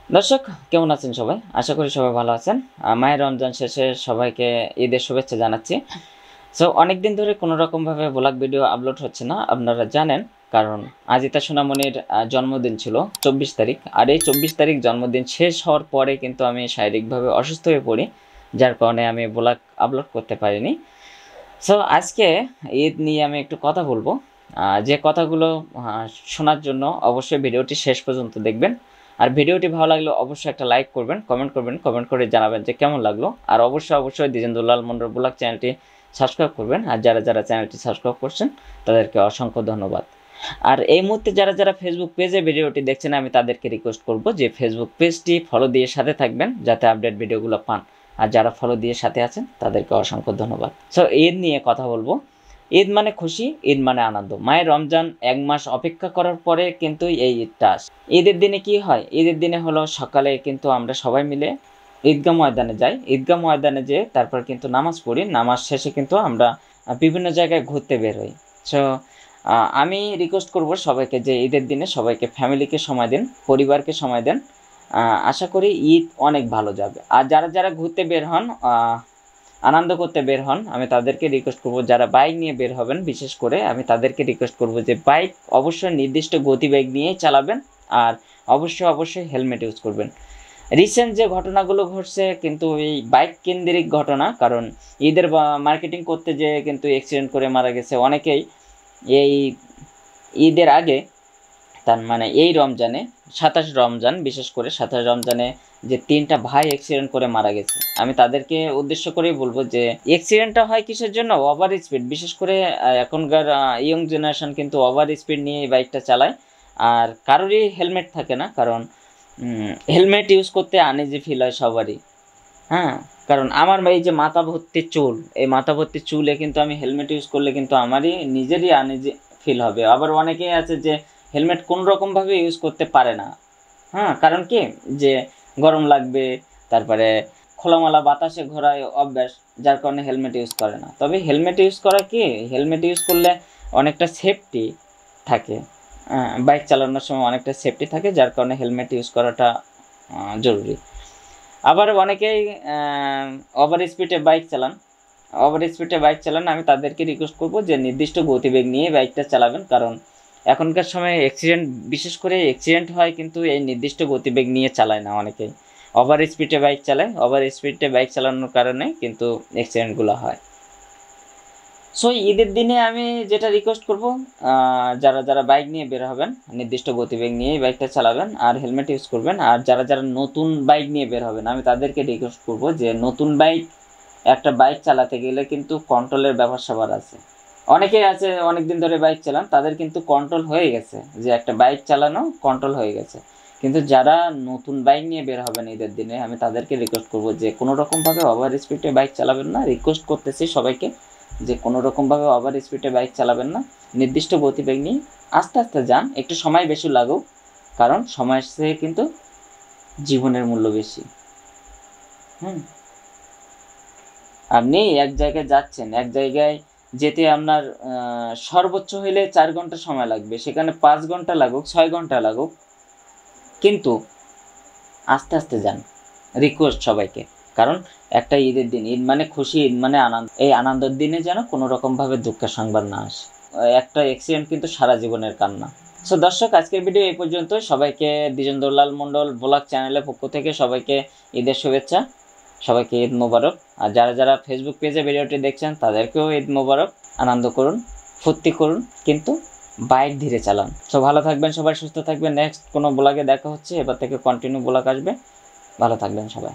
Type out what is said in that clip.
দর্শক কেমন আছেন সবাই? আশা করি সবাই ভালো আছেন। মাহে রমজান শেষে সবাইকে ঈদের শুভেচ্ছা জানাচ্ছি। সো অনেকদিন ধরে কোনো রকমভাবে ব্লগ ভিডিও আপলোড হচ্ছে না, আপনারা জানেন। কারণ আজিতা সোনামণির জন্মদিন ছিল 24 তারিখ। আর এই 24 তারিখ জন্মদিন শেষ হওয়ার পরে কিন্তু আমি শারীরিকভাবে অসুস্থ হয়ে পড়ি, যার কারণে আমি ব্লগ আপলোড করতে পারিনি। সো আজকে ঈদ নিয়ে আমি একটু কথা বলবো। যে কথাগুলো শোনার জন্য অবশ্যই ভিডিওটি শেষ পর্যন্ত দেখবেন। আর ভিডিওটি ভালো লাগলে অবশ্যই একটা লাইক করবেন, কমেন্ট করে জানাবেন যে কেমন লাগলো। আর অবশ্যই দ্বিজেন্দ্রলাল মন্ডল ব্লগ চ্যানেলটি সাবস্ক্রাইব করবেন। আর যারা চ্যানেলটি সাবস্ক্রাইব করছেন তাদেরকে অসংখ্য ধন্যবাদ। আর এই মুহূর্তে যারা ফেসবুক পেজে ভিডিওটি দেখছেন, আমি তাদেরকে রিকোয়েস্ট করব যে ফেসবুক পেজটি ফলো দিয়ে সাথে থাকবেন, যাতে আপডেট ভিডিওগুলো পান। আর যারা ফলো দিয়ে সাথে আছেন তাদেরকে অসংখ্য ধন্যবাদ। সো ঈদ নিয়ে কথা বলবো। ঈদ মানে খুশি, ঈদ মানে আনন্দ। মায়ের রমজান 1 মাস অপেক্ষা করার পরে কিন্তু এই ঈদটা আসে। ঈদের দিনে কি হয়? ঈদের দিনে হলো সকালে কিন্তু আমরা সবাই মিলে ঈদগাহ ময়দানে যাই। ঈদগাহ ময়দানে যেয়ে তারপর কিন্তু নামাজ পড়ি। নামাজ শেষে কিন্তু আমরা বিভিন্ন জায়গায় ঘুরতে বের হই। সো আমি রিকোয়েস্ট করব সবাইকে যে ঈদের দিনে সবাইকে ফ্যামিলিকে সময় দিন, পরিবারকে সময় দেন। আশা করি ঈদ অনেক ভালো যাবে। আর যারা ঘুরতে বের হন, আনন্দ করতে বের হন, আমি তাদেরকে রিকোয়েস্ট করব, যারা বাইক নিয়ে বের হবেন বিশেষ করে আমি তাদেরকে রিকোয়েস্ট করব যে বাইক অবশ্যই নির্দিষ্ট গতিবেগ নিয়েই চালাবেন। আর অবশ্যই হেলমেট ইউজ করবেন। রিসেন্ট যে ঘটনাগুলো ঘটছে কিন্তু এই বাইক কেন্দ্রিক ঘটনা, কারণ ঈদের মার্কেটিং করতে যেয়ে কিন্তু অ্যাক্সিডেন্ট করে মারা গেছে অনেকেই। এই ঈদের আগে, তার মানে এই রমজানে 27 রমজান, বিশেষ করে 27 রমজানে যে 3টা ভাই অ্যাক্সিডেন্ট করে মারা গেছে, আমি তাদেরকে উদ্দেশ্য করেই বলবো যে অ্যাক্সিডেন্টটা হয় কিসের জন্য? Over speed. বিশেষ করে এখনকার ইয়ং জেনারেশন কিন্তু ওভার স্পিড নিয়ে এই বাইকটা চালায়। আর কারোরই হেলমেট থাকে না, কারণ হেলমেট ইউজ করতে আনইজি ফিল হয় সবারই। হ্যাঁ, কারণ আমার এই যে মাথা ভর্তি চুল, এই মাথা ভর্তি চুলে কিন্তু আমি হেলমেট ইউজ করলে কিন্তু আমারই নিজেরই আনইজি ফিল হবে। আবার অনেকেই আছে যে হেলমেট কোন রকমভাবে ইউজ করতে পারে না। হ্যাঁ, কারণ কি যে গরম লাগবে, তারপরে খোলামেলা বাতাসে ঘোরায় অভ্যাস, যার কারণে হেলমেট ইউজ করে না। তবে হেলমেট ইউজ করা কি, হেলমেট ইউজ করলে অনেকটা সেফটি থাকে। বাইক চালানোর সময় অনেকটা সেফটি থাকে, যার কারণে হেলমেট ইউজ করাটা জরুরি। আবার অনেকেই ওভার স্পিডে বাইক চালান, আমি তাদেরকে রিকোয়েস্ট করব যে নির্দিষ্ট গতিবেগ নিয়ে বাইকটা চালাবেন। কারণ এখনকার সময় বিশেষ করে অ্যাক্সিডেন্ট হয় কিন্তু এই নির্দিষ্ট গতিবেগ নিয়ে চালায় না অনেকেই, ওভার স্পিডে বাইক চালায়। ওভার স্পিডে বাইক চালানোর কারণে কিন্তু অ্যাক্সিডেন্টগুলো হয়। সো ঈদের দিনে আমি যেটা রিকোয়েস্ট করব, যারা বাইক নিয়ে বের হবেন নির্দিষ্ট গতিবেগ নিয়েই বাইকটা চালাবেন আর হেলমেট ইউজ করবেন। আর যারা নতুন বাইক নিয়ে বের হবেন, আমি তাদেরকে রিকোয়েস্ট করব যে নতুন একটা বাইক চালাতে গেলে কিন্তু কন্ট্রোলের ব্যাপার স্যাপার আছে। অনেকেই আছে অনেক দিন ধরে বাইক চালান, তাদের কিন্তু কন্ট্রোল হয়ে গেছে, যে একটা বাইক চালানো কন্ট্রোল হয়ে গেছে। কিন্তু যারা নতুন বাইক নিয়ে বের হবেন ঈদের দিনে, আমি তাদেরকে রিকোয়েস্ট করব যে কোনো রকমভাবে ওভার স্পিডে বাইক চালাবেন না। রিকোয়েস্ট করতেছি সবাইকে যে কোনো রকমভাবে ওভার স্পিডে বাইক চালাবেন না, নির্দিষ্ট গতিবেগ নিয়ে আস্তে আস্তে যান, একটু সময় বেশি লাগুক, কারণ সময়ের চেয়ে কিন্তু জীবনের মূল্য বেশি। আপনি এক জায়গায় যাচ্ছেন, এক জায়গায় যেতে আপনার সর্বোচ্চ হইলে 4 ঘন্টা সময় লাগবে, সেখানে 5 ঘন্টা লাগুক, 6 ঘন্টা লাগুক, কিন্তু আস্তে আস্তে যান। রিকোয়েস্ট সবাইকে, কারণ একটা ঈদের দিন, ঈদ মানে খুশি, ঈদ মানে আনন্দ। এই আনন্দের দিনে যেন কোনো রকমভাবে দুঃখের সংবাদ না আসে। একটা অ্যাক্সিডেন্ট কিন্তু সারা জীবনের কান্না। সো দর্শক, আজকের ভিডিও এই পর্যন্ত। সবাইকে দ্বিজেন্দ্রলাল মন্ডল ব্লগ চ্যানেলের পক্ষ থেকে সবাইকে ঈদের শুভেচ্ছা, সবাইকে ঈদ মোবারক। আর যারা ফেসবুক পেজে ভিডিওটি দেখছেন তাদেরকেও ঈদ মোবারক। আনন্দ করুন, ফুর্তি করুন, কিন্তু বাইক ধীরে চালান। সো ভালো থাকবেন সবাই, সুস্থ থাকবেন। নেক্সট কোনো ব্লগে দেখা হচ্ছে, এবার থেকে কন্টিনিউ ব্লগ আসবে। ভালো থাকবেন সবাই।